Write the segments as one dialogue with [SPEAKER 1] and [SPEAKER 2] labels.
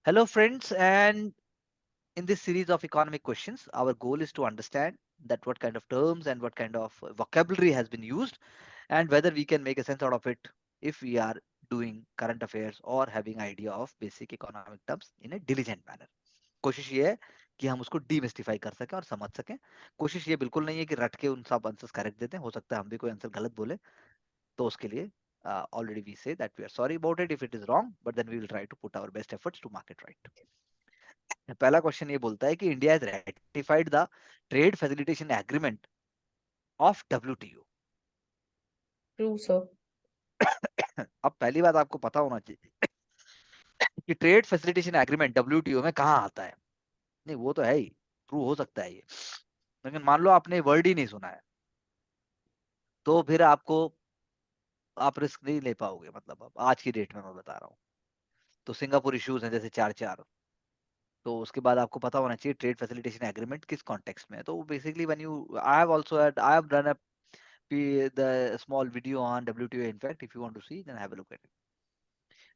[SPEAKER 1] Hello, friends, and in this series of economic questions, our goal is to understand that what kind of terms and what kind of vocabulary has been used, and whether we can make a sense out of it if we are doing current affairs or having idea of basic economic terms in a diligent manner. कोशिश ये है कि हम उसको demystify कर सकें और समझ सकें. कोशिश ये बिल्कुल नहीं है कि रट के उन सब आंसर्स करेक्ट देते हैं. हो सकता है हम भी कोई आंसर गलत बोले, तो उसके लिए already we say that we are sorry about it if it is wrong, but then we will try to put our best efforts to mark it right. पहला क्वेश्चन ये बोलता है कि India has ratified the trade facilitation agreement of WTO.
[SPEAKER 2] True, sir.
[SPEAKER 1] अब पहली बात आपको पता होना चाहिए कि ट्रेड फैसिलिटेशन एग्रीमेंट डब्ल्यूटीओ में कहाँ आता है. नहीं, वो तो है ही, ट्रू हो सकता है ये, लेकिन मान लो आपने वर्ड ही नहीं सुना है, तो फिर आप रिस्क नहीं ले पाओगे. मतलब अब आज की डेट में मैं बता रहा हूँ, तो सिंगापुर इश्यूज हैं जैसे 4-4, तो उसके बाद आपको पता होना चाहिए ट्रेड फैसिलिटेशन एग्रीमेंट किस कॉन्टेक्स्ट में है. तो basically when you I have done the small video on WTO. In fact, if you want to see, then have a look at it.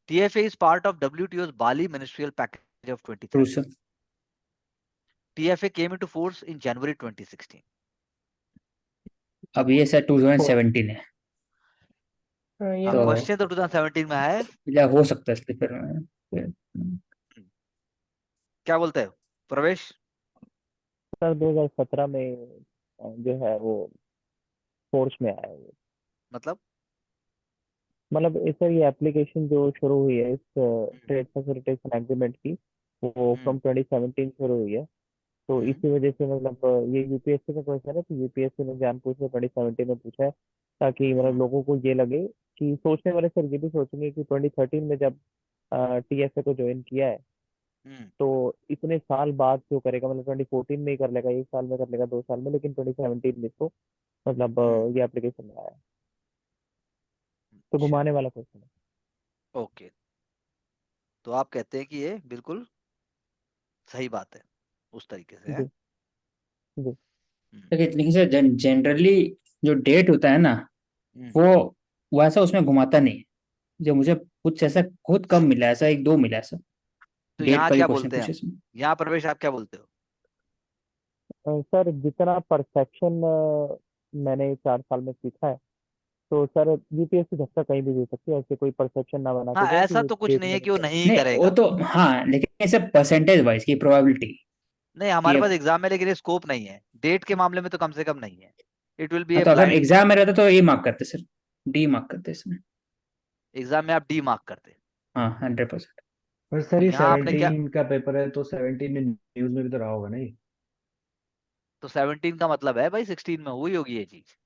[SPEAKER 1] TFA is part of WTO's Bali Ministerial Package of
[SPEAKER 3] True,
[SPEAKER 1] 2013.
[SPEAKER 3] sir.
[SPEAKER 1] TFA came into force in January 2016.
[SPEAKER 3] अब ये sir 2017 है,
[SPEAKER 2] ये
[SPEAKER 3] तो
[SPEAKER 1] question तो 2017 में है.
[SPEAKER 3] या हो सकता है स्लीपर में.
[SPEAKER 1] क्या बोलते हो प्रवेश?
[SPEAKER 4] सर 2017 में जो है वो फोर्स में आया है वो।
[SPEAKER 1] मतलब
[SPEAKER 4] मतलब इस सर ये एप्लीकेशन जो शुरू हुई है इस ट्रेड फैसिलिटेशन एग्रीमेंट की, वो फ्रॉम 2017 शुरू हुई है। तो इसी वजह से मतलब ये यूपीएससी का क्वेश्चन है, तो यूपीएससी ने जानबूझ के 2017 में पूछा है ताकि मतलब लोगों को ये लगे कि सोचने वाले सर ये भी सोचेंगे कि 2013 में जब टीएसए को ज्वाइन किया है तो इतने साल बाद क्यों करेगा, मतलब 2014 में ही कर लेगा, 1 साल में कर लेगा, 2 साल में, लेकिन 2017 में इसको मतलब ये एप्लीकेशन में आया है। तो घुमाने वाला क्वेश्चन है।
[SPEAKER 1] ओके, तो आप कहते हैं कि ये बिल्कुल सही बात है, उस तरीके से है.
[SPEAKER 4] जी जी
[SPEAKER 3] लेकिन सर जनरली जो डेट होता है ना, वो वैसा उसमें घुमाता नहीं है. जो मुझे कुछ ऐसा खुद कम मिला है, ऐसा 1-2 मिला है सर,
[SPEAKER 1] तो
[SPEAKER 3] डेट
[SPEAKER 1] यहाँ
[SPEAKER 3] पर ही
[SPEAKER 1] क्या
[SPEAKER 3] क्वेश्चन
[SPEAKER 1] बोलते हैं
[SPEAKER 3] पूछे
[SPEAKER 1] हम?
[SPEAKER 3] इसमें.
[SPEAKER 1] यहाँ प्रवेश आप क्या बोलते हो?
[SPEAKER 4] सर जितना परसेप्शन मैंने 4 साल में सीखा है, तो सर यूपीएससी धक्का कहीं भी दे सकती है, ऐसे कोई परसेप्शन ना बना
[SPEAKER 1] हाँ,
[SPEAKER 4] के जाए कि
[SPEAKER 1] ऐसा
[SPEAKER 4] वो
[SPEAKER 1] तो कुछ
[SPEAKER 4] डेट
[SPEAKER 1] नहीं
[SPEAKER 4] में
[SPEAKER 1] है
[SPEAKER 4] नहीं
[SPEAKER 1] कि वो
[SPEAKER 4] करेगा।
[SPEAKER 1] नहीं
[SPEAKER 3] नहीं, वो
[SPEAKER 1] करेगा.
[SPEAKER 3] तो हाँ, लेकिन ऐसे परसेंटेज वाइज की प्रोबेबिलिटी
[SPEAKER 1] नहीं,
[SPEAKER 3] कि
[SPEAKER 1] हमारे पास एग्जाम में लेकिन स्कोप नहीं है, डेट के मामले में तो कम से कम नहीं है. इट विल बी ए
[SPEAKER 3] तो अगर
[SPEAKER 1] ब्लाइंड.
[SPEAKER 3] एग्जाम में रहता तो ए मार्क करते सर, डी मार्क करते इसमें.
[SPEAKER 1] एग्जाम में आप डी मार्क करते.
[SPEAKER 3] हाँ, 100%.
[SPEAKER 5] पर सर ये
[SPEAKER 1] यहाँ आपने क्या,
[SPEAKER 5] 17 का पेपर है तो 17 में न्यूज में भी तो रहा होगा नहीं?
[SPEAKER 1] तो 17 का मतलब है भाई 16 में हुई होगी ये चीज.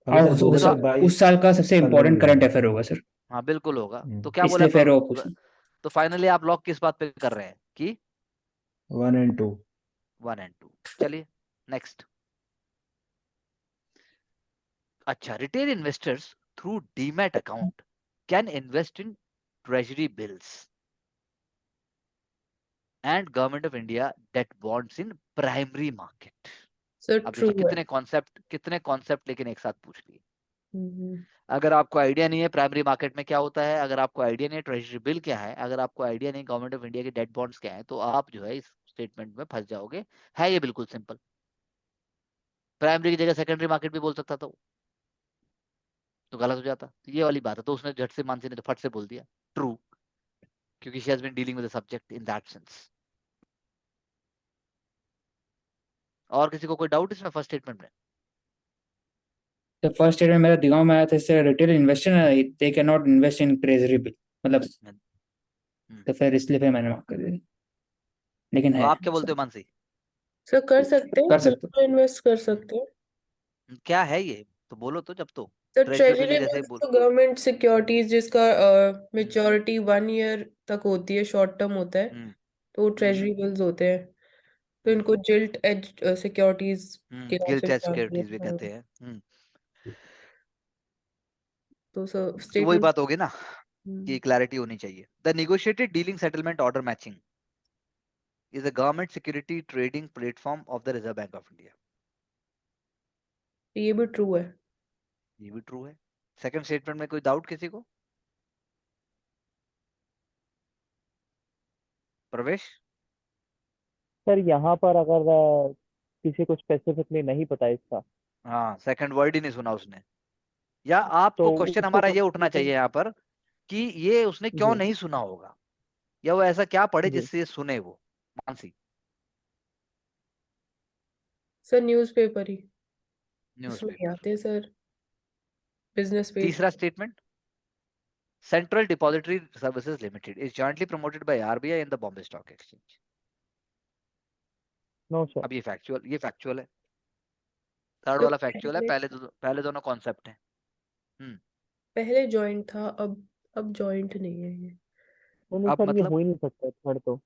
[SPEAKER 5] अभी
[SPEAKER 3] और
[SPEAKER 5] सर
[SPEAKER 3] उस
[SPEAKER 5] 2022
[SPEAKER 3] साल का सबसे
[SPEAKER 5] साल में भी
[SPEAKER 3] इम्पोर्टेंट
[SPEAKER 5] हुआ
[SPEAKER 3] करंट
[SPEAKER 5] है।
[SPEAKER 3] अफेयर होगा सर,
[SPEAKER 1] हाँ बिल्कुल होगा. तो क्या बोला
[SPEAKER 3] इसलिए फिर वो पूछा.
[SPEAKER 1] तो फाइनली आप लॉक किस बात पे कर रहे हैं कि
[SPEAKER 5] 1 और 2।
[SPEAKER 1] 1 और 2? चलिए नेक्स्ट. अच्छा, retail investors through demat account can invest in treasury bills and government of India debt bonds in primary market.
[SPEAKER 2] Sir
[SPEAKER 1] अब
[SPEAKER 2] ट्रू
[SPEAKER 1] देखो
[SPEAKER 2] है।
[SPEAKER 1] कितने कॉन्सेप्ट लेकिन एक साथ पूछ लिए.
[SPEAKER 2] हम्म,
[SPEAKER 1] अगर आपको आइडिया नहीं है प्राइमरी मार्केट में क्या होता है, अगर आपको आइडिया नहीं है ट्रेजरी बिल क्या है, अगर आपको आइडिया नहीं गवर्नमेंट ऑफ इंडिया के डेट बॉन्ड्स क्या है, तो आप जो है इस स्टेटमेंट में फंस जाओगे. है ये बिल्कुल सिंपल. प्राइमरी की जगह सेकेंडरी मार्केट भी बोल सकता था वो, तो गलत हो जाता. तो ये वाली बात है. तो उसने झट से मानसी ने तो फट से बोल दिया ट्रू, क्योंकि she has been dealing with the subject in that sense. और किसी को कोई डाउट इसमें फर्स्ट स्टेटमेंट में?
[SPEAKER 3] तो फर्स्ट स्टेटमेंट मेरा दिमाग में आया था, इससे retail investor they can not invest in treasury bill, मतलब तो फिर इसलिए फिर मैंने मार्क कर दिया, लेकिन
[SPEAKER 1] तो
[SPEAKER 3] है
[SPEAKER 1] आप क्या बोलते
[SPEAKER 3] सर,
[SPEAKER 1] हो मानसी?
[SPEAKER 2] सर कर सकते हैं,
[SPEAKER 3] कर सकते
[SPEAKER 2] बिल्कुल इन्वेस्ट कर सकते हैं.
[SPEAKER 1] क्या है ये तो बोलो तो. जब तो
[SPEAKER 2] सर
[SPEAKER 1] ट्रेजरी बिल
[SPEAKER 2] ट्रेजरी
[SPEAKER 1] जैसे
[SPEAKER 2] बिल्स
[SPEAKER 1] बोल.
[SPEAKER 2] तो गवर्नमेंट सिक्योरिटीज जिसका मेच्योरिटी 1 ईयर तक होती है, शॉर्ट टर्म होता है, तो वो ट्रेजरी बिल्स होते हैं. तो इनको जिल्ट एज सिक्योरिटीज के नाम
[SPEAKER 1] गिल्ट
[SPEAKER 2] से भी
[SPEAKER 1] एज
[SPEAKER 2] जानते
[SPEAKER 1] सिक्योरिटीज भी
[SPEAKER 2] हैं.
[SPEAKER 1] कहते हैं.
[SPEAKER 2] तो सर
[SPEAKER 1] तो वही
[SPEAKER 2] स्टेटमेंट.
[SPEAKER 1] बात होगी ना कि क्लैरिटी होनी चाहिए. The negotiated dealing settlement order matching is a government security trading platform of the Reserve Bank of India.
[SPEAKER 2] ये भी ट्रू है.
[SPEAKER 1] ये भी ट्रू है. सेकंड स्टेटमेंट में कोई डाउट किसी को? प्रवेश?
[SPEAKER 4] सर यहाँ पर अगर किसी को स्पेसिफिकली नहीं पता इसका,
[SPEAKER 1] हाँ, सेकंड वर्ड ही नहीं सुना उसने, या आपको
[SPEAKER 4] तो
[SPEAKER 1] क्वेश्चन
[SPEAKER 4] उसको
[SPEAKER 1] हमारा ये
[SPEAKER 4] समझने
[SPEAKER 1] उठना
[SPEAKER 4] के
[SPEAKER 1] चाहिए
[SPEAKER 4] लिए।
[SPEAKER 1] यहाँ पर कि ये उसने क्यों
[SPEAKER 4] जी
[SPEAKER 1] नहीं सुना होगा, या वो ऐसा क्या पढ़े
[SPEAKER 4] जी
[SPEAKER 1] जिससे ये सुने वो। मानसी?
[SPEAKER 2] सर न्यूज़पेपर ही, इसमें ही
[SPEAKER 1] न्यूज़पेपर।
[SPEAKER 2] आते हैं सर, बिजनेस पेज।
[SPEAKER 1] तीसरा statement, central depository services limited is jointly promoted by RBI and the Bombay stock exchange.
[SPEAKER 4] No sir.
[SPEAKER 1] अब ये फैक्चुअल है, थर्ड
[SPEAKER 2] तो
[SPEAKER 1] वाला फैक्चुअल है, पहले दोनों कॉन्सेप्ट है।
[SPEAKER 2] पहले जॉइंट था, अब जॉइंट नहीं है ये।
[SPEAKER 4] नहीं
[SPEAKER 1] अब
[SPEAKER 4] सर, ये
[SPEAKER 1] मतलब
[SPEAKER 4] हो ही नहीं सकता थर्ड तो।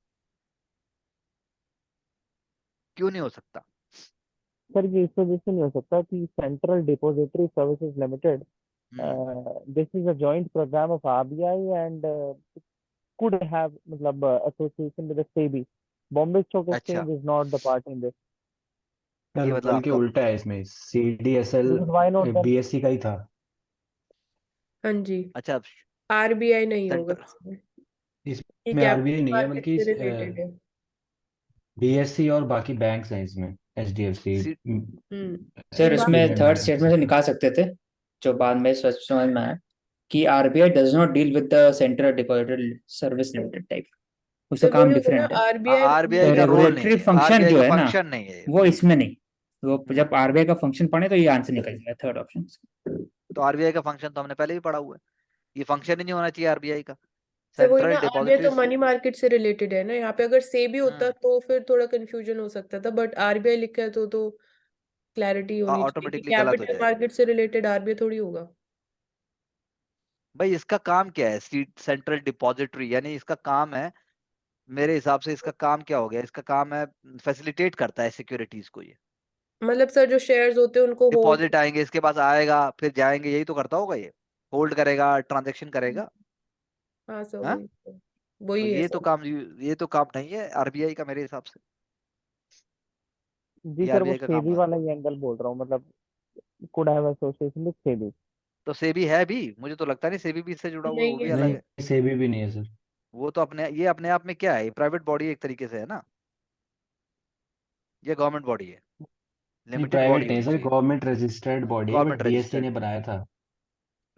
[SPEAKER 1] क्यों नहीं हो सकता?
[SPEAKER 4] सर ये इस वजह से नहीं हो सकता कि central depository services limited, this is a joint programme of RBI and could have मतलब association with the SEBI. Bombay Stock
[SPEAKER 1] अच्छा,
[SPEAKER 4] Exchange is not the part in this.
[SPEAKER 1] ये
[SPEAKER 5] सर
[SPEAKER 1] मतलब
[SPEAKER 5] बल्कि
[SPEAKER 1] आपका,
[SPEAKER 5] उल्टा है, इसमें CDSL
[SPEAKER 4] Because why not then?
[SPEAKER 5] BSC का ही था।
[SPEAKER 2] हाँ जी,
[SPEAKER 1] अच्छा
[SPEAKER 2] आरबीआई नहीं होगा
[SPEAKER 1] सेंटर,
[SPEAKER 2] इसमें, ये
[SPEAKER 5] इसमें आरबीआई
[SPEAKER 2] कैपिटल
[SPEAKER 5] नहीं है,
[SPEAKER 2] मार्केट
[SPEAKER 5] बल्कि
[SPEAKER 2] से रिलेटेड है।
[SPEAKER 5] BSC और बाकी बैंक्स हैं इसमें, HDFC,
[SPEAKER 1] सी,
[SPEAKER 3] सर
[SPEAKER 2] बाकी
[SPEAKER 3] इसमें
[SPEAKER 5] यूनियन
[SPEAKER 3] थर्ड
[SPEAKER 5] बैंक,
[SPEAKER 3] स्टेटमेंट से
[SPEAKER 5] एक्सेट्रा।
[SPEAKER 3] निकाल सकते थे, जो बाद में समझ में आया कि RBI does not deal with the central depository service limited type, उसका
[SPEAKER 2] तो वही
[SPEAKER 3] काम
[SPEAKER 2] होगा ना,
[SPEAKER 3] डिफरेंट है।
[SPEAKER 2] आरबीआई
[SPEAKER 1] आरबीआई
[SPEAKER 3] तो
[SPEAKER 1] का रोल नहीं
[SPEAKER 3] रेगुलेटरी
[SPEAKER 1] है,
[SPEAKER 3] फंक्शन
[SPEAKER 1] आरबीआई
[SPEAKER 3] जो
[SPEAKER 1] का
[SPEAKER 3] है ना,
[SPEAKER 1] फंक्शन नहीं है ये।
[SPEAKER 3] वो इसमें नहीं, वो
[SPEAKER 1] हम्म,
[SPEAKER 3] जब आरबीआई का फंक्शन पढ़े तो ये आंसर निकल जाएगा थर्ड ऑप्शन।
[SPEAKER 1] तो आरबीआई का फंक्शन तो हमने पहले भी पढ़ा हुआ है, ये फंक्शन ही नहीं होना चाहिए आरबीआई का।
[SPEAKER 2] तो वही ना,
[SPEAKER 1] सेंट्रल
[SPEAKER 2] आरबीआई तो
[SPEAKER 1] डिपॉजिटरीज।
[SPEAKER 2] मनी मार्केट से रिलेटेड है ना, यहाँ पे अगर से भी होता तो फिर थोड़ा कंफ्यूजन हो सकता था, बट आरबीआई लिखा है तो क्लैरिटी होनी चाहिए कि
[SPEAKER 1] ऑटोमेटिकली गलत हो
[SPEAKER 2] कैपिटल
[SPEAKER 1] जाएगा।
[SPEAKER 2] मार्केट से रिलेटेड आरबीआई थोड़ी होगा।
[SPEAKER 1] भाई इसका काम क्या है, सेंट्रल डिपॉजिटरी, यानी इसका काम है, मेरे हिसाब से इसका काम क्या हो गया, इसका काम है फैसिलिटेट करता है सिक्योरिटीज को, ये
[SPEAKER 2] मतलब सर जो शेयर्स होते हैं उनको होल्ड।
[SPEAKER 1] डिपॉजिट आएंगे इसके पास, आएगा फिर जाएंगे, यही तो करता होगा ये, होल्ड करेगा, ट्रांजेक्शन करेगा।
[SPEAKER 2] हाँ सर,
[SPEAKER 1] हाँ, तो
[SPEAKER 2] वही है सर।
[SPEAKER 1] ये तो काम नहीं है आरबीआई का मेरे हिसाब से,
[SPEAKER 4] जी
[SPEAKER 1] ये
[SPEAKER 4] सर, वो
[SPEAKER 1] आरबीआई का काम
[SPEAKER 4] सेबी
[SPEAKER 1] है।
[SPEAKER 4] वाला ही एंगल बोल रहा हूँ, मतलब could have association with SEBI.
[SPEAKER 1] तो सेबी है भी, मुझे तो लगता नहीं सेबी भी इससे जुड़ा हुआ है, वो
[SPEAKER 2] नहीं
[SPEAKER 1] भी
[SPEAKER 2] है
[SPEAKER 1] अलग
[SPEAKER 5] नहीं,
[SPEAKER 2] सर।
[SPEAKER 1] है।
[SPEAKER 5] सेबी भी नहीं है सर।
[SPEAKER 1] वो तो अपने आप में क्या है, प्राइवेट बॉडी एक तरीके से है ना, ये गवर्नमेंट बॉडी है,
[SPEAKER 5] नहीं,
[SPEAKER 1] लिमिटेड बॉडी
[SPEAKER 5] प्राइवेट नहीं
[SPEAKER 1] होनी
[SPEAKER 5] सर,
[SPEAKER 1] चाहिए,
[SPEAKER 5] गवर्नमेंट रजिस्टर्ड बॉडी है, बट
[SPEAKER 1] गवर्नमेंट
[SPEAKER 5] बीएससी
[SPEAKER 1] रजिस्टर्ड
[SPEAKER 5] ने
[SPEAKER 1] है।
[SPEAKER 5] बनाया था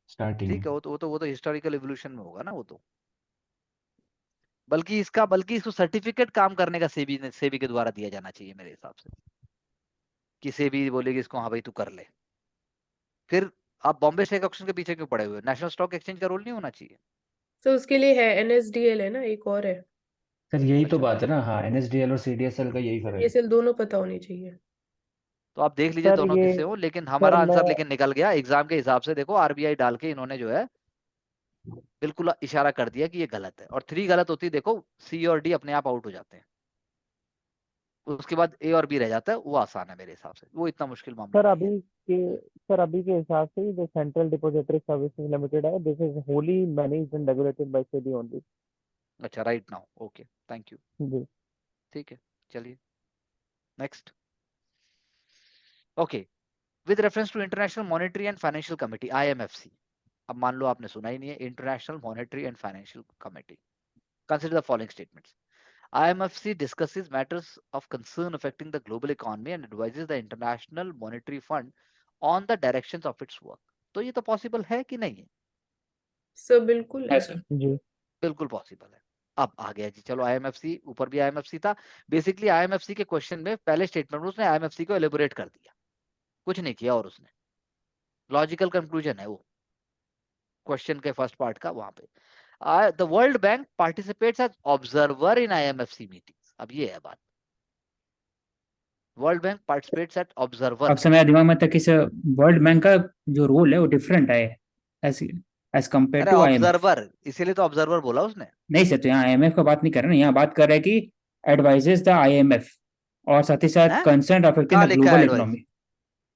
[SPEAKER 5] स्टार्टिंग
[SPEAKER 1] ठीक
[SPEAKER 5] में।
[SPEAKER 1] है, वो तो हिस्टोरिकल एवोल्यूशन में होगा ना वो तो, बल्कि इसको सर्टिफिकेट काम करने का सेबी के द्वारा दिया जाना चाहिए मेरे हिसाब से, कि सेबी बोलेगी इसको, हाँ भाई तू कर ले। फिर आप बॉम्बे स्टॉक एक्सचेंज के पीछे क्यों पड़े हुए हो? नेशनल स्टॉक एक्सचेंज का रोल नहीं होना चाहिए?
[SPEAKER 2] तो उसके लिए है एनएसडीएल है ना, एक और है,
[SPEAKER 5] सर यही तो
[SPEAKER 1] अच्छा,
[SPEAKER 5] बात है ना, हाँ, NSDL और CDSL का यही फर्क है।
[SPEAKER 2] एनएसडीएल दोनों पता होनी चाहिए।
[SPEAKER 1] तो आप देख लीजिए
[SPEAKER 4] सर
[SPEAKER 1] दोनों
[SPEAKER 4] ये
[SPEAKER 1] किससे हो, लेकिन
[SPEAKER 4] सर
[SPEAKER 1] हमारा
[SPEAKER 4] मैं
[SPEAKER 1] आंसर लेकिन निकल गया एग्जाम के हिसाब से। देखो आरबीआई डाल के इन्होंने जो है बिल्कुल इशारा कर दिया कि ये गलत है, और 3 गलत होती है, देखो सी और डी अपने आप आउट हो जाते हैं, उसके बाद ए और बी रह जाता है, वो आसान है मेरे हिसाब से, वो इतना मुश्किल मामला
[SPEAKER 4] सर
[SPEAKER 1] नहीं है।
[SPEAKER 4] अभी के सर अभी के हिसाब से जो सेंट्रल डिपॉजिटरी सर्विसेज लिमिटेड है, this is wholly managed and regulated by SEBI only.
[SPEAKER 1] अच्छा, right now, okay, thank you,
[SPEAKER 4] जी
[SPEAKER 1] ठीक है, चलिए next. Okay, with reference to international monetary and financial committee IMFC, अब मान लो आपने सुना ही नहीं है, international monetary and financial committee, consider the following statements. IMFC discusses matters of concern affecting the global economy and advises the International Monetary Fund on the directions of its work। तो ये तो पॉसिबल है कि नहीं है?
[SPEAKER 2] Sir बिल्कुल है।
[SPEAKER 3] ऐसा
[SPEAKER 4] जी
[SPEAKER 1] बिल्कुल पॉसिबल है। अब आ गया जी, चलो IMFC, ऊपर भी IMFC था, बेसिकली IMFC के क्वेश्चन में पहले स्टेटमेंट में उसने IMFC को एलिबोरेट कर दिया, कुछ नहीं किया, और उसने लॉजिकल कंक्लूजन है वो क्वेश्चन के फर्स्ट पार्ट का वहां पे। The World Bank participates as observer in IMFC meetings, अब ये है बात, World Bank participates at observer.
[SPEAKER 3] अब से मेरे दिमाग में था कि सर वर्ल्ड बैंक का जो रोल है वो डिफरेंट है एज एज कम्पेयर
[SPEAKER 1] अरे
[SPEAKER 3] टू आईएमएफ।
[SPEAKER 1] ऑब्जर्वर, इसीलिए तो ऑब्जर्वर बोला उसने।
[SPEAKER 3] नहीं सर, तो यहाँ आईएमएफ का बात नहीं कर रहे ना, यहाँ बात कर रहे हैं कि एडवाइजेस द आईएमएफ और साथ ही साथ
[SPEAKER 1] हैं?
[SPEAKER 3] कंसर्न अफेक्टिंग
[SPEAKER 1] कहाँ
[SPEAKER 3] द
[SPEAKER 1] लिखा है
[SPEAKER 3] ग्लोबल
[SPEAKER 1] एडवाइस?
[SPEAKER 3] इकोनॉमी।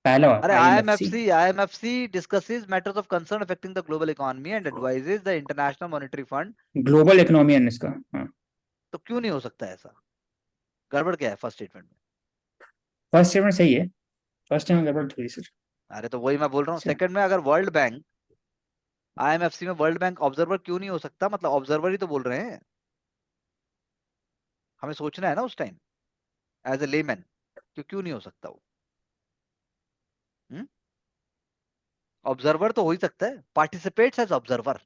[SPEAKER 3] पहला
[SPEAKER 1] अरे
[SPEAKER 3] आईएमएफसी,
[SPEAKER 1] IMFC discusses matters of concern affecting the global economy and advises the International Monetary Fund।
[SPEAKER 3] Global economy है इसका। हाँ,
[SPEAKER 1] तो क्यों नहीं हो सकता ऐसा? गड़बड़ क्या है फर्स्ट स्टेटमेंट में?
[SPEAKER 3] फर्स्ट स्टेटमेंट सही है, फर्स्ट टाइम गड़बड़ थोड़ी सर।
[SPEAKER 1] अरे तो वही मैं बोल रहा हूँ,
[SPEAKER 3] अच्छा,
[SPEAKER 1] सेकंड में अगर वर्ल्ड बैंक, IMFC में वर्ल्ड बैंक ऑब्जर्वर क्यों नहीं हो सकता, मतलब ऑब्जर्वर ही तो बोल रहे हैं। हमें सोचना है ना उस टाइम एज ए लेमैन, क्यों नहीं हो सकता वो? ऑब्जर्वर तो हो ही सकता है, पार्टिसिपेट्स एज ऑब्जर्वर।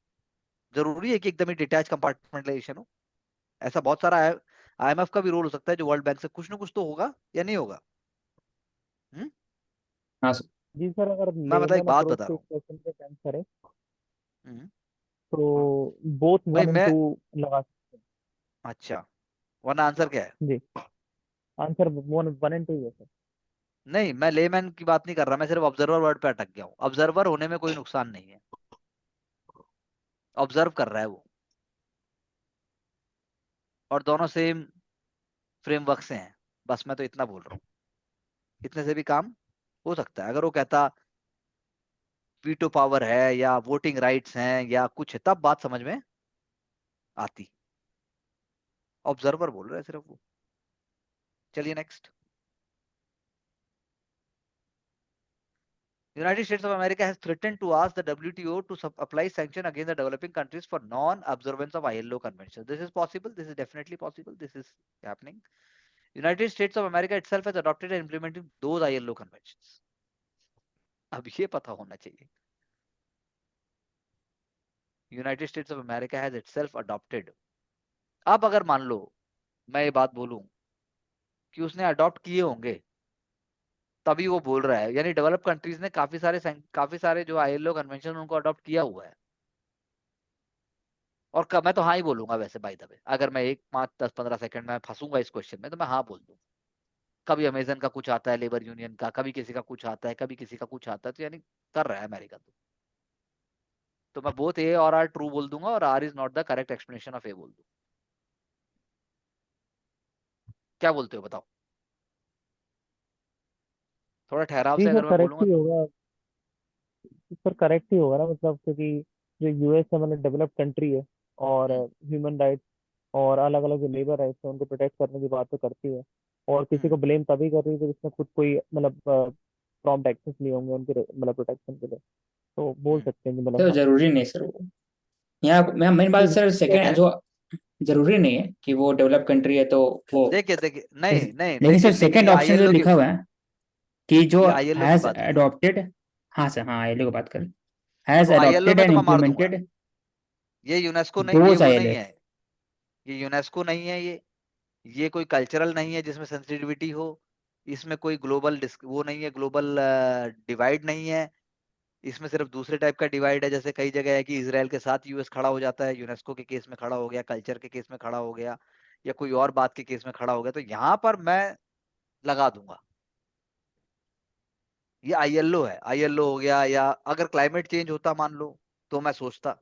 [SPEAKER 1] जरूरी है कि एकदम ही डिटैच कंपार्टमेंटलाइजेशन हो? ऐसा बहुत सारा IMF का भी रोल हो सकता है जो वर्ल्ड बैंक से कुछ ना कुछ तो होगा या नहीं होगा? हम्म
[SPEAKER 3] हाँ सर।
[SPEAKER 4] जी सर, अगर
[SPEAKER 1] मैं मतलब एक
[SPEAKER 4] लेमन
[SPEAKER 1] बात
[SPEAKER 4] अप्रोच
[SPEAKER 1] बता
[SPEAKER 4] से
[SPEAKER 1] रहा
[SPEAKER 4] इस
[SPEAKER 1] हूँ।
[SPEAKER 4] क्वेश्चन पे अटेम्प्ट करें
[SPEAKER 1] हम्म,
[SPEAKER 4] तो बोथ
[SPEAKER 1] भाई
[SPEAKER 4] 1 and
[SPEAKER 1] मैं
[SPEAKER 4] 2 लगा सकते
[SPEAKER 1] अच्छा, वरना आंसर क्या है?
[SPEAKER 4] हैं जी। आंसर 1 and 2 है सर।
[SPEAKER 1] नहीं, मैं लेमैन की बात नहीं कर रहा, मैं सिर्फ ऑब्जर्वर वर्ड पे अटक गया हूँ। ऑब्जर्वर होने में कोई नुकसान नहीं है, ऑब्जर्व कर रहा है वो, और दोनों सेम फ्रेमवर्क से हैं। बस मैं तो इतना बोल रहा हूँ, इतने से भी काम हो सकता है। अगर वो कहता वीटो पावर है या वोटिंग राइट्स हैं या कुछ है, तब बात समझ में आती। ऑब्जर्वर बोल रहा है सिर्फ वो। चलिए next. United States of America has threatened to ask the WTO to apply sanction against the developing countries for non-observance of ILO conventions. This is possible. This is definitely possible. This is happening. United States of America itself has adopted and implemented those ILO conventions. अब ये पता होना चाहिए। United States of America has itself adopted. अब अगर मान लो मैं ये बात बोलूं कि उसने अडॉप्ट किए होंगे, तभी वो बोल रहा है, यानी डेवलप कंट्रीज ने काफी सारे जो ILO कन्वेंशन उनको अडॉप्ट किया हुआ है। और मैं तो हाँ ही बोलूंगा वैसे, बाय द वे, अगर मैं 5-10-15 सेकंड में फंसूंगा इस क्वेश्चन में तो मैं हाँ बोल दूँ। कभी अमेजन का कुछ आता है, लेबर यूनियन का, कभी किसी का कुछ आता है, कभी किसी का कुछ आता है, तो यानी कर रहा है अमेरिका। तो मैं बोथ ए और आर ट्रू बोल दूंगा और R is not the correct explanation of A बोल दूँ। क्या बोलते हो बताओ? थोड़ा ठहराव
[SPEAKER 4] जी
[SPEAKER 1] से
[SPEAKER 4] सर,
[SPEAKER 1] अगर मैं
[SPEAKER 4] करेक्ट
[SPEAKER 1] बोलूंगा
[SPEAKER 4] ही
[SPEAKER 1] तो।
[SPEAKER 4] होगा। सर करेक्ट ही होगा ना, मतलब क्योंकि जो यूएस है मतलब डेवलप कंट्री है, और
[SPEAKER 1] हम्म
[SPEAKER 4] ह्यूमन राइट्स और अलग अलग जो लेबर राइट्स है उनको प्रोटेक्ट करने की बात तो करती है। और किसी
[SPEAKER 1] हम्म
[SPEAKER 4] को ब्लेम तभी कर रही है जब उसने खुद कोई मतलब प्रॉम्प्ट एक्शंस लिए होंगे उनके मतलब प्रोटेक्शन के लिए। तो बोल
[SPEAKER 1] हम्म
[SPEAKER 4] सकते हैं कि मतलब
[SPEAKER 3] तो
[SPEAKER 4] हाँ।
[SPEAKER 3] जरूरी नहीं सर वो, यहाँ मैं मेन बात
[SPEAKER 4] ठीक
[SPEAKER 3] सर
[SPEAKER 4] है।
[SPEAKER 3] सेकंड जो जरूरी नहीं है कि वो डेवलप कंट्री है तो वो।
[SPEAKER 1] देखिए देखिए, नहीं नहीं,
[SPEAKER 3] लेकिन सर
[SPEAKER 1] लेकिन
[SPEAKER 3] सेकंड
[SPEAKER 1] ये
[SPEAKER 3] ऑप्शन जो
[SPEAKER 1] ILO की
[SPEAKER 3] लिखा हुआ है कि जो
[SPEAKER 1] ये ILO की
[SPEAKER 3] हैज
[SPEAKER 1] बात हुई।
[SPEAKER 3] अडॉप्टेड, हाँ सर, हाँ आईएलओ की बात करें, हैज
[SPEAKER 1] तो ILO
[SPEAKER 3] अडॉप्टेड
[SPEAKER 1] में
[SPEAKER 3] एंड
[SPEAKER 1] तो मैं मार दूंगा।
[SPEAKER 3] इम्प्लीमेंटेड
[SPEAKER 1] ये यूनेस्को नहीं, ये
[SPEAKER 3] दोज
[SPEAKER 1] वो नहीं
[SPEAKER 3] आईएलओ।
[SPEAKER 1] है। ये यूनेस्को नहीं है, ये कोई कल्चरल नहीं है जिसमें सेंसिटिविटी हो। इसमें कोई ग्लोबल वो नहीं है, ग्लोबल डिवाइड नहीं है। इसमें सिर्फ दूसरे टाइप का डिवाइड है, जैसे कई जगह है कि इसराइल के साथ US खड़ा हो जाता है, यूनेस्को के केस में खड़ा हो गया, कल्चर के केस में खड़ा हो गया, या कोई और बात के केस में खड़ा हो गया। तो यहाँ पर मैं लगा दूंगा ये ILO है। ILO हो गया, या अगर क्लाइमेट चेंज होता मान लो तो मैं सोचता,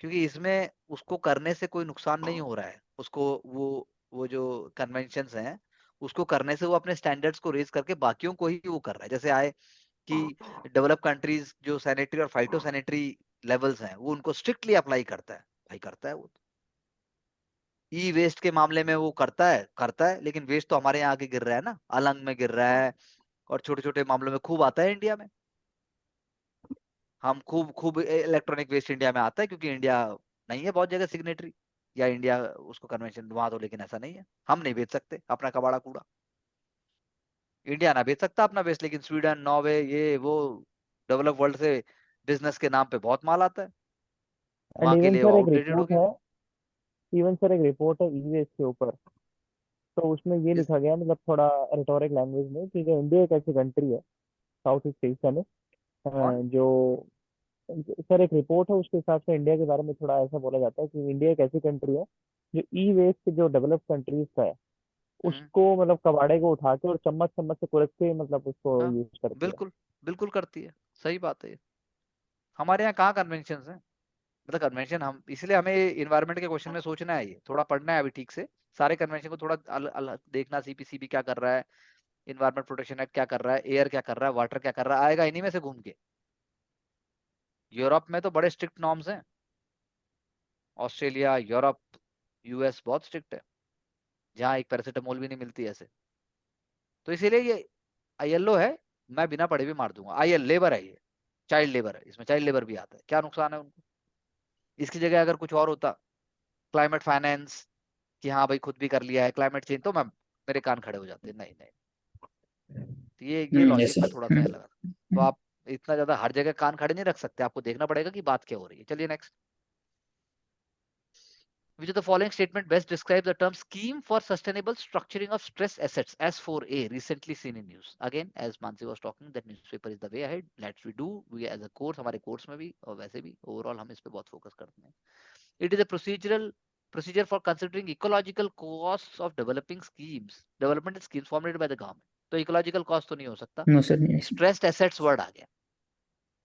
[SPEAKER 1] क्योंकि इसमें उसको करने से कोई नुकसान नहीं हो रहा है उसको। वो जो कन्वेंशंस हैं उसको करने से वो अपने स्टैंडर्ड्स को रेज करके बाकियों को ही वो कर रहा है। जैसे आए कि डेवलप कंट्रीज जो सैनिटरी और फाइटो सैनिटरी लेवल्स हैं वो उनको स्ट्रिक्टली अप्लाई करता है। भाई करता है वो। ई वेस्ट के मामले में वो करता है, लेकिन वेस्ट तो हमारे यहाँ आके गिर रहा है ना, अलंग में गिर रहा है, और छोटे छोटे मामलों में खूब आता है इंडिया में। हम खूब खूब इलेक्ट्रॉनिक वेस्ट इंडिया में आता है, क्योंकि इंडिया नहीं है बहुत जगह सिग्नेटरी, या इंडिया उसको कन्वेंशन वहां तो, लेकिन ऐसा नहीं है, हम नहीं बेच सकते अपना कबाड़ा कूड़ा। इंडिया ना बेच सकता अपना वेस्ट, लेकिन स्वीडन, नॉर्वे, ये वो डेवलप वर्ल्ड से बिजनेस के नाम पे बहुत माल आता है,
[SPEAKER 4] एंड
[SPEAKER 1] वहां के
[SPEAKER 4] इवन
[SPEAKER 1] लिए
[SPEAKER 4] सर एक
[SPEAKER 1] आउटडेटेड हो
[SPEAKER 4] रिपोर्ट
[SPEAKER 1] गया।
[SPEAKER 4] है। इवन सर एक रिपोर्ट है ईवीएस के ऊपर। तो उसमें ये
[SPEAKER 1] इस
[SPEAKER 4] लिखा गया मतलब थोड़ा रिटोरिक लैंग्वेज में कि जो इंडिया एक ऐसी कंट्री है साउथ ईस्ट एशिया में
[SPEAKER 1] कौन?
[SPEAKER 4] जो सर एक रिपोर्ट है उसके हिसाब से इंडिया के बारे में थोड़ा ऐसा बोला जाता है कि इंडिया एक ऐसी कंट्री है जो ई वेस्ट जो डेवलप्ड कंट्रीज का है
[SPEAKER 1] हम्म
[SPEAKER 4] उसको मतलब कबाड़े को उठा के और चम्मच चम्मच से कुरक के मतलब उसको
[SPEAKER 1] हाँ,
[SPEAKER 4] यूज करती है।
[SPEAKER 1] बिल्कुल बिल्कुल करती है, सही बात है ये। हमारे यहाँ कहाँ कन्वेंशन है? मतलब कन्वेंशन हम, इसलिए हमें इन्वायरमेंट के क्वेश्चन में सोचना है, ये थोड़ा पढ़ना है अभी ठीक से, सारे कन्वेंशन को थोड़ा अलग देखना। CPCB क्या कर रहा है, इन्वायरमेंट प्रोटेक्शन एक्ट क्या कर रहा है, एयर क्या कर रहा है, वाटर क्या कर रहा है, आएगा इन्हीं में से घूम के। यूरोप में तो बड़े स्ट्रिक्ट नॉर्म्स हैं, ऑस्ट्रेलिया, यूरोप, US बहुत स्ट्रिक्ट है, जहाँ एक पैरासिटामोल भी नहीं मिलती ऐसे। तो इसीलिए ये ILO है, मैं बिना पढ़े भी मार दूंगा। लेबर है ये, चाइल्ड लेबर है, इसमें चाइल्ड लेबर भी आता है, क्या नुकसान है उनको? इसकी जगह अगर कुछ और होता, क्लाइमेट फाइनेंस, कि हाँ भाई खुद भी कर लिया है क्लाइमेट चेंज, तो मैं मेरे कान खड़े हो जाते हैं। नहीं नहीं, तो ये लॉजिक
[SPEAKER 3] yes
[SPEAKER 1] में
[SPEAKER 3] sir.
[SPEAKER 1] थोड़ा सा लगा। तो आप इतना ज्यादा हर जगह कान खड़े नहीं रख सकते, आपको देखना पड़ेगा कि बात क्या हो रही है। चलिए next. Which of the following statement best describes the term scheme for sustainable structuring of stress assets, S4A, recently seen in news? Again, as Mansi was talking, that newspaper is the way ahead. Let's we do, we as a course, हमारे course में भी और वैसे भी overall हम इस पे बहुत फोकस करते हैं. It is a procedure for considering ecological costs of development schemes formulated by the government. तो ecological cost तो नहीं हो सकता.
[SPEAKER 3] No sir, नहीं इसमें.
[SPEAKER 1] Stressed assets word आ गया.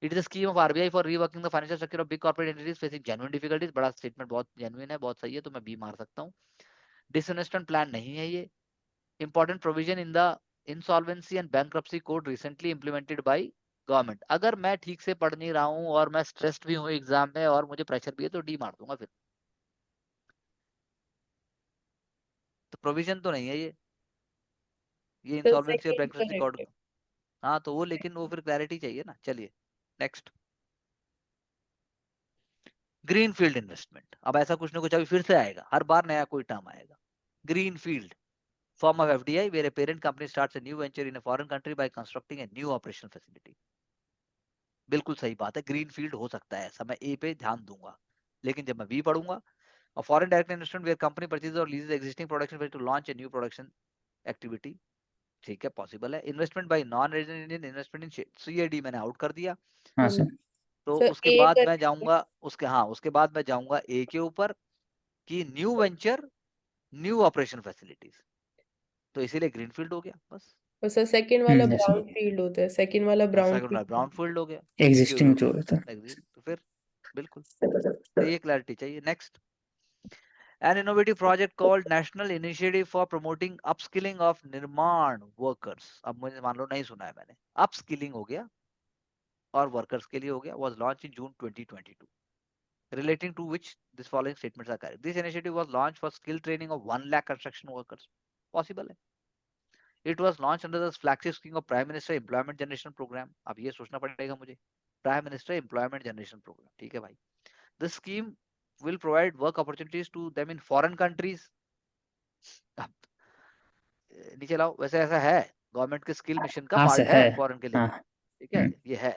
[SPEAKER 1] It is a scheme of RBI for reworking the financial structure of big corporate entities facing genuine difficulties. बड़ा statement बहुत जेन्युइन है, बहुत सही है, तो मैं बी मार सकता हूँ. Disinvestment plan नहीं है ये. Important provision in the insolvency and bankruptcy code recently implemented by government. अगर मैं ठीक से पढ़ नहीं रहा हूँ और मैं स्ट्रेस्ड भी हूँ एग्जाम में और मुझे प्रेशर भी है, तो डी मार दूंगा फिर. तो प्रोविजन तो नहीं है ये
[SPEAKER 2] तो
[SPEAKER 1] इंसॉल्वेंसी और
[SPEAKER 2] सेकंड
[SPEAKER 1] बैंक्रप्सी कोड.
[SPEAKER 2] करेक्ट है।
[SPEAKER 1] हाँ तो वो, लेकिन वो फिर क्लैरिटी चाहिए ना. चलिए नेक्स्ट. Green field investment. अब ऐसा कुछ ना कुछ अभी फिर से आएगा, हर बार नया कोई टर्म आएगा. Green field, form of FDI where a parent company starts a new venture in a foreign country by constructing a new operational facility. बिल्कुल सही बात है, ग्रीन फील्ड हो सकता है ऐसा, मैं ए पे ध्यान दूंगा. लेकिन जब मैं बी पढ़ूंगा, और foreign direct investment where company purchase or leases existing production to launch a new production activity. ठीक है, पॉसिबल है. Investment by non resident Indian, investment in CAD मैंने आउट कर दिया.
[SPEAKER 3] हाँ सर.
[SPEAKER 1] तो
[SPEAKER 2] सर
[SPEAKER 1] उसके
[SPEAKER 2] ए
[SPEAKER 1] बाद मैं
[SPEAKER 2] करेक्ट है।
[SPEAKER 1] जाऊंगा उसके बाद मैं जाऊंगा ए के ऊपर कि new venture new operation facilities. तो इसीलिए ग्रीन फील्ड हो गया बस.
[SPEAKER 2] और सर सेकंड वाला
[SPEAKER 3] yes sir.
[SPEAKER 2] ब्राउन फील्ड होता है, सेकंड वाला ब्राउन
[SPEAKER 1] ब्राउन फील्ड हो गया.
[SPEAKER 3] Existing जो होता है.
[SPEAKER 1] तो फिर बिल्कुल, तो ये क्लैरिटी चाहिए. Next. An innovative project called National Initiative for Promoting Upskilling of निर्माण Workers. अब मुझे मान लो नहीं सुना है मैंने. अपस्किलिंग हो गया और वर्कर्स के लिए हो गया. Was launched in June 2022. Relating to which this following statements are correct. This initiative was launched for skill training of 1 lakh construction workers. Possible है. It was launched under the flagship scheme of Prime Minister Employment Generation Program. अब ये सोचना पड़ेगा मुझे. Prime Minister Employment Generation Program. ठीक है भाई. The scheme will provide work opportunities to them in foreign countries. अब नीचे लाओ. वैसे ऐसा है, गवर्नमेंट के स्किल मिशन का
[SPEAKER 3] हाँ
[SPEAKER 1] पार्ट
[SPEAKER 3] सर
[SPEAKER 1] है
[SPEAKER 3] है.
[SPEAKER 1] फॉरेन के लिए.
[SPEAKER 3] हाँ.
[SPEAKER 1] ठीक है, ये है.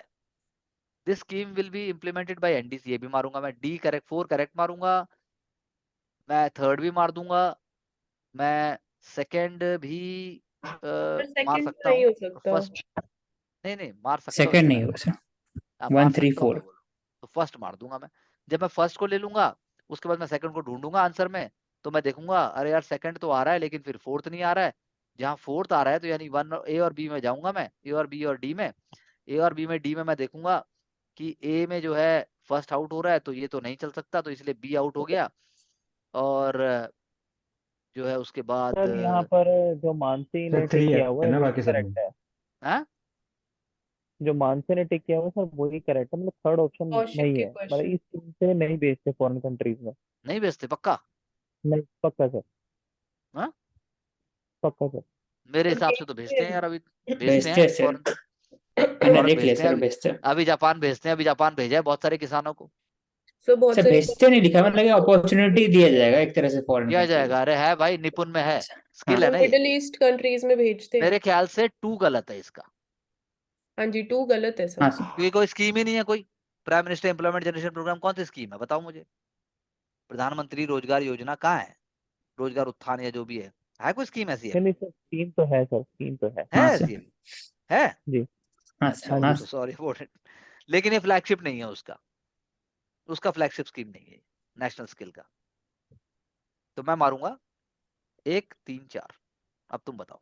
[SPEAKER 1] This scheme will be implemented by NDC. ये भी मारूंगा मैं. डी करेक्ट, 4 करेक्ट मारूंगा मैं. थर्ड भी मार दूंगा मैं. सेकंड भी
[SPEAKER 2] पर
[SPEAKER 1] मार
[SPEAKER 2] सेकंड
[SPEAKER 1] सकता
[SPEAKER 2] नहीं
[SPEAKER 1] हूँ.
[SPEAKER 2] हो सकता।
[SPEAKER 1] फर्स्ट नहीं मार सकता हूँ
[SPEAKER 3] सेकंड
[SPEAKER 1] इसमें
[SPEAKER 3] नहीं
[SPEAKER 1] मैं.
[SPEAKER 3] होगा सर.
[SPEAKER 1] अब मार
[SPEAKER 3] 1 3
[SPEAKER 1] सकता हूँ
[SPEAKER 3] 4.
[SPEAKER 1] मैं, बोलो. तो फर्स्ट मार दूंगा मैं. जब मैं फर्स्ट को ले लूंगा, उसके बाद मैं सेकंड को ढूंढूंगा आंसर में, तो मैं देखूंगा अरे यार सेकंड तो आ रहा है लेकिन फिर फोर्थ नहीं आ रहा है. जहाँ फोर्थ आ रहा है तो यानी वन ए और बी में जाऊंगा मैं. ए और बी और डी में. ए और बी में, डी में मैं देखूंगा कि ए में जो है फर्स्ट आउट हो रहा है, तो ये तो नहीं चल सकता, तो इसलिए बी आउट हो गया. और जो है उसके बाद
[SPEAKER 4] सर यहाँ पर जो मानसी
[SPEAKER 5] सर
[SPEAKER 4] ने टिक
[SPEAKER 5] 3
[SPEAKER 4] किया हुआ
[SPEAKER 5] है
[SPEAKER 4] है
[SPEAKER 5] ना,
[SPEAKER 4] वही
[SPEAKER 5] बाकी सब में.
[SPEAKER 4] करेक्ट है।
[SPEAKER 1] हाँ?
[SPEAKER 4] जो मानसी ने टिक किया हुआ है सर वही करेक्ट है, मतलब थर्ड ऑप्शन
[SPEAKER 2] कौशिक
[SPEAKER 4] नहीं
[SPEAKER 2] के
[SPEAKER 4] है, मतलब
[SPEAKER 2] क्वेश्चन।
[SPEAKER 4] इस स्कीम से नहीं भेजते फॉरेन कंट्रीज में।
[SPEAKER 1] नहीं बेचते पक्का?
[SPEAKER 4] नहीं, पक्का सर,
[SPEAKER 1] हाँ,
[SPEAKER 4] पक्का सर।
[SPEAKER 1] मेरे
[SPEAKER 2] सर
[SPEAKER 1] हिसाब से तो भेजते हैं यार अभी. भेजते
[SPEAKER 3] बेचते
[SPEAKER 1] हैं
[SPEAKER 3] हैं सर.
[SPEAKER 1] फॉरेन
[SPEAKER 3] मैंने
[SPEAKER 1] प्रोडक्ट
[SPEAKER 3] देख लिया
[SPEAKER 1] भेजते हैं
[SPEAKER 3] सर,
[SPEAKER 1] अभी.
[SPEAKER 3] बेचते हैं.
[SPEAKER 1] अभी जापान भेजते हैं. अभी जापान भेजा है बहुत सारे किसानों को.
[SPEAKER 2] सर बहुत
[SPEAKER 3] सर
[SPEAKER 2] सारे
[SPEAKER 3] बेचते नहीं लिखा, मतलब अपॉर्चुनिटी दिया जाएगा एक तरह से फॉरेन
[SPEAKER 1] किया
[SPEAKER 3] कंट्री
[SPEAKER 1] जाएगा. अरे है भाई, निपुण में है, स्किल है
[SPEAKER 2] सर
[SPEAKER 1] ना ये.
[SPEAKER 2] मिडिल ईस्ट कंट्रीज में भेजते हैं।
[SPEAKER 1] मेरे ख्याल से 2 गलत है इसका,
[SPEAKER 2] हाँ जी 2 गलत है
[SPEAKER 3] हाँ
[SPEAKER 2] सर।
[SPEAKER 3] सर.
[SPEAKER 1] क्योंकि कोई स्कीम ही नहीं है. कोई prime minister employment generation programme कौन सी स्कीम है बताओ मुझे? प्रधानमंत्री रोजगार योजना कहाँ है? रोजगार उत्थान या जो भी है कोई स्कीम ऐसी
[SPEAKER 4] नहीं
[SPEAKER 1] अभी?
[SPEAKER 4] नहीं सर, स्कीम तो है सर, स्कीम तो है।
[SPEAKER 1] है
[SPEAKER 3] हाँ
[SPEAKER 1] ऐसी
[SPEAKER 3] सर.
[SPEAKER 1] अभी? है.
[SPEAKER 4] जी।
[SPEAKER 3] हाँ
[SPEAKER 1] अच्छा,
[SPEAKER 3] सर.
[SPEAKER 4] हाँ
[SPEAKER 3] हाँ
[SPEAKER 1] तो
[SPEAKER 3] सर.
[SPEAKER 1] Sorry about it. लेकिन ये फ्लैगशिप नहीं है उसका. उसका फ्लैगशिप स्कीम नहीं है नेशनल स्किल का. तो मैं मारूंगा 1 3 4. अब तुम बताओ.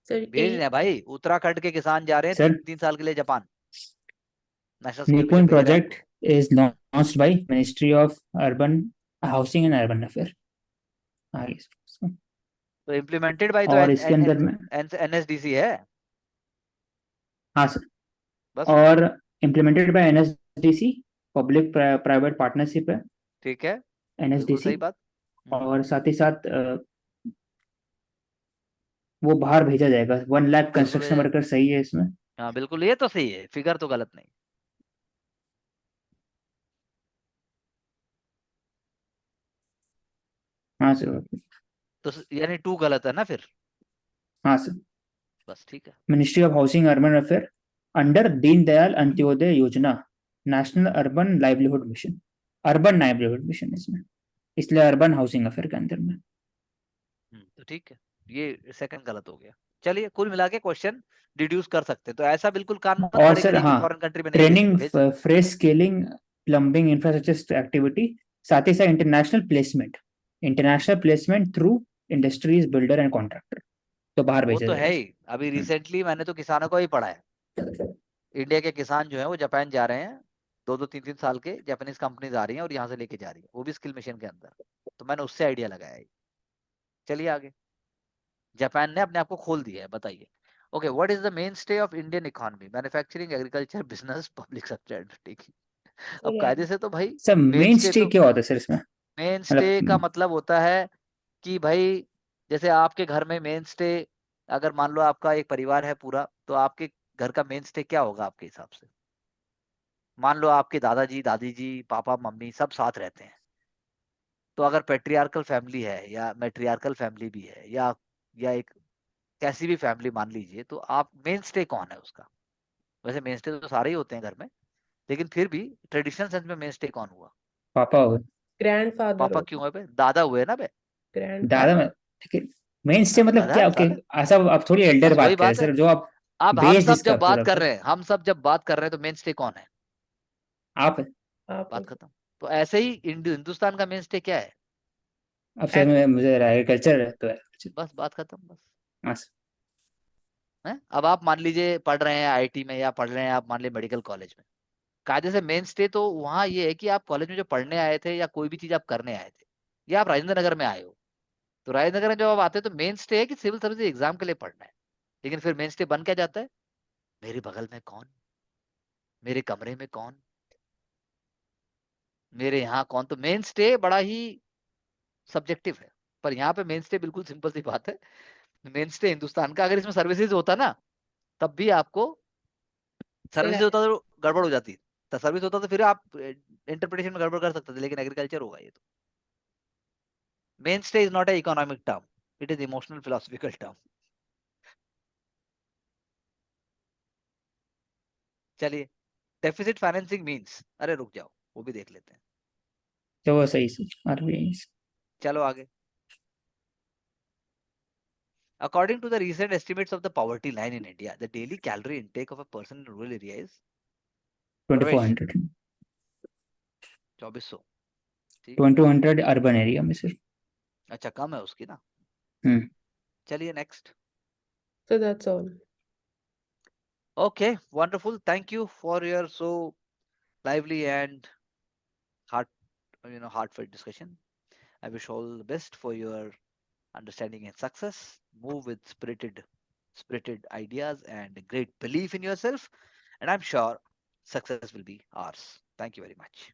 [SPEAKER 2] सर
[SPEAKER 1] भेज रहे हैं भाई, उत्तराखंड के किसान जा रहे हैं
[SPEAKER 3] सर
[SPEAKER 1] 3 साल के लिए जापान. नेशनल स्किल मिशन
[SPEAKER 3] निपुण
[SPEAKER 1] भेज रहा है
[SPEAKER 3] project is launched by Ministry of Urban Housing and Urban Affairs. आगे.
[SPEAKER 1] तो इम्प्लीमेंटेड बाय तो
[SPEAKER 3] और इसके अंदर में,
[SPEAKER 1] एनएसडीसी है
[SPEAKER 3] हाँ सर,
[SPEAKER 1] बस.
[SPEAKER 3] और implemented by NSDC, public private partnership है
[SPEAKER 1] ठीक है, बिल्कुल
[SPEAKER 3] NSDC.
[SPEAKER 1] सही बात.
[SPEAKER 3] और साथ ही साथ वो बाहर भेजा जाएगा. 1 लाख कंस्ट्रक्शन
[SPEAKER 1] भेजा-
[SPEAKER 3] वर्कर सही है इसमें.
[SPEAKER 1] हाँ बिल्कुल, ये तो सही है, फिगर तो गलत नहीं.
[SPEAKER 3] हाँ सर,
[SPEAKER 1] तो यानी 2 गलत है ना फिर?
[SPEAKER 3] हाँ सर।
[SPEAKER 1] बस ठीक है।
[SPEAKER 3] Ministry of housing urban affair under Deendayal Antyodaya Yojana, national urban livelihood mission, urban livelihood mission इसमें, इसलिए अर्बन हाउसिंग अफेयर के अंदर में।
[SPEAKER 1] तो ठीक है, ये सेकंड गलत हो गया। चलिए कुल मिला के क्वेश्चन डिड्यूस कर सकते हैं, तो ऐसा बिल्कुल कान मत
[SPEAKER 3] और
[SPEAKER 1] खड़े
[SPEAKER 3] सर
[SPEAKER 1] करिए कि
[SPEAKER 3] हाँ,
[SPEAKER 1] फॉरेन कंट्री में नहीं
[SPEAKER 3] ट्रेनिंग,
[SPEAKER 1] भेज
[SPEAKER 3] fresh scaling, plumbing infrastructure activity, साथ ही साथ international placement through industries, builder and contractor, तो बाहर
[SPEAKER 1] वो
[SPEAKER 3] भेजा
[SPEAKER 1] तो है
[SPEAKER 3] जाएगा।
[SPEAKER 1] ही। अभी रिसेंटली मैंने तो किसानों को ही पढ़ा है। इंडिया के किसान जो है वो जापान जा रहे हैं, 2-2 3-3 साल के, जापानीज कंपनीज आ रही हैं और यहाँ से लेके जा रही है, वो भी स्किल मिशन के अंदर। तो मैंने उससे आइडिया लगाया है। चलिए आगे, जापान ने अपने आप को खोल दिया है, बताइए। Okay, what is the main stay of Indian economy? Manufacturing, agriculture, business, public sector undertaking. अब
[SPEAKER 2] सर
[SPEAKER 1] कायदे से तो भाई
[SPEAKER 3] sir
[SPEAKER 1] main
[SPEAKER 3] main
[SPEAKER 1] stay
[SPEAKER 3] stay
[SPEAKER 1] तो,
[SPEAKER 3] क्या होता है सर इसमें?
[SPEAKER 1] मेन स्टे का
[SPEAKER 3] मतलब
[SPEAKER 1] मतलब होता है कि भाई जैसे आपके घर में मेन स्टे, अगर मान लो आपका एक परिवार है पूरा, तो आपके घर का मेन स्टे क्या होगा आपके हिसाब से? मान लो आपके दादाजी, दादी जी, पापा, मम्मी सब साथ रहते हैं, तो अगर पेट्रियार्कल फैमिली है या मैट्रियार्कल फैमिली भी है, या एक कैसी भी फैमिली मान लीजिए, तो आप मेन स्टे कौन है उसका? वैसे मेन स्टे तो सारे ही होते हैं घर में, लेकिन फिर भी ट्रेडिशनल सेंस में मेन स्टे कौन हुआ?
[SPEAKER 3] पापा हो,
[SPEAKER 2] ग्रैंडफादर
[SPEAKER 1] पापा
[SPEAKER 2] हो,
[SPEAKER 1] क्यों है बे? दादा हुए ना बे? हैं?
[SPEAKER 3] दादा में, ठीक है। मेन स्टे मतलब
[SPEAKER 1] दादा है
[SPEAKER 3] क्या?
[SPEAKER 1] ना
[SPEAKER 3] ओके,
[SPEAKER 1] सारे।
[SPEAKER 3] ऐसा आप थोड़ी एल्डर
[SPEAKER 1] बस वही
[SPEAKER 3] बात कर रहे हैं
[SPEAKER 1] बात है।
[SPEAKER 3] सर, जो आप
[SPEAKER 1] अब हम
[SPEAKER 3] बेस
[SPEAKER 1] सब
[SPEAKER 3] जिसका
[SPEAKER 1] जब बात
[SPEAKER 3] पूरा
[SPEAKER 1] कर रहे हैं, हम सब जब बात कर रहे हैं, तो मेन स्टे कौन है?
[SPEAKER 3] आप
[SPEAKER 2] आप हो
[SPEAKER 1] बात
[SPEAKER 2] सर।
[SPEAKER 1] खत्म। तो ऐसे ही हिंदुस्तान का मेन स्टे क्या है?
[SPEAKER 3] अब सर
[SPEAKER 1] एंड
[SPEAKER 3] मुझे एग्रीकल्चर है तो agriculture।
[SPEAKER 1] बस बात खत्म, बस।
[SPEAKER 3] हाँ सर।
[SPEAKER 1] है, अब आप मान लीजिए पढ़ रहे हैं आईआईटी में, या पढ़ रहे हैं आप मान लीजिए मेडिकल कॉलेज में, कायदे से मेन स्टे तो वहाँ ये है कि आप कॉलेज में जो पढ़ने आए थे या कोई भी चीज आप करने आए थे, या आप राजेंद्र नगर में आए हो, तो राजेंद्र नगर में जब आप आते हैं तो मेन स्टे है कि सिविल सर्विस एग्जाम के लिए पढ़ना है। लेकिन फिर मेन स्टे बन क्या जाता है? मेरे बगल में कौन, मेरे कमरे में कौन, मेरे यहाँ कौन। तो मेन स्टे बड़ा ही सब्जेक्टिव है, पर यहाँ पे मेन स्टे बिल्कुल सिंपल सी बात है। मेन स्टे हिंदुस्तान का, अगर इसमें सर्विसेज होता ना, तब भी आपको,
[SPEAKER 2] सर
[SPEAKER 1] सर्विस होता तो गड़बड़ हो जाती, तो सर्विस होता तो फिर आप इंटरप्रिटेशन में गड़बड़ कर सकते थे, लेकिन एग्रीकल्चर होगा ये तो। Main stay is not a economic term, it is emotional philosophical term. चलिए, डेफिसिट फाइनेंसिंग मींस, अरे रुक जाओ, वो भी देख लेते हैं।
[SPEAKER 3] तो वो सही सर, आरबीआई।
[SPEAKER 1] चलो आगे। According to the recent estimates of the poverty line in India, the daily calorie intake of a person in rural area is, प्रवेश,
[SPEAKER 3] 2400,
[SPEAKER 1] 2400। ठीक है,
[SPEAKER 3] 2200 अर्बन एरिया में सर।
[SPEAKER 1] अच्छा कम है उसकी ना।
[SPEAKER 3] हम्म।
[SPEAKER 1] चलिए next.
[SPEAKER 2] So that's all.
[SPEAKER 1] Okay, wonderful, thank you for your so lively and heart, heartfelt discussion. I wish all the best for your understanding and success. Move with spirited ideas and great belief in yourself, and I'm sure success will be ours. Thank you very much.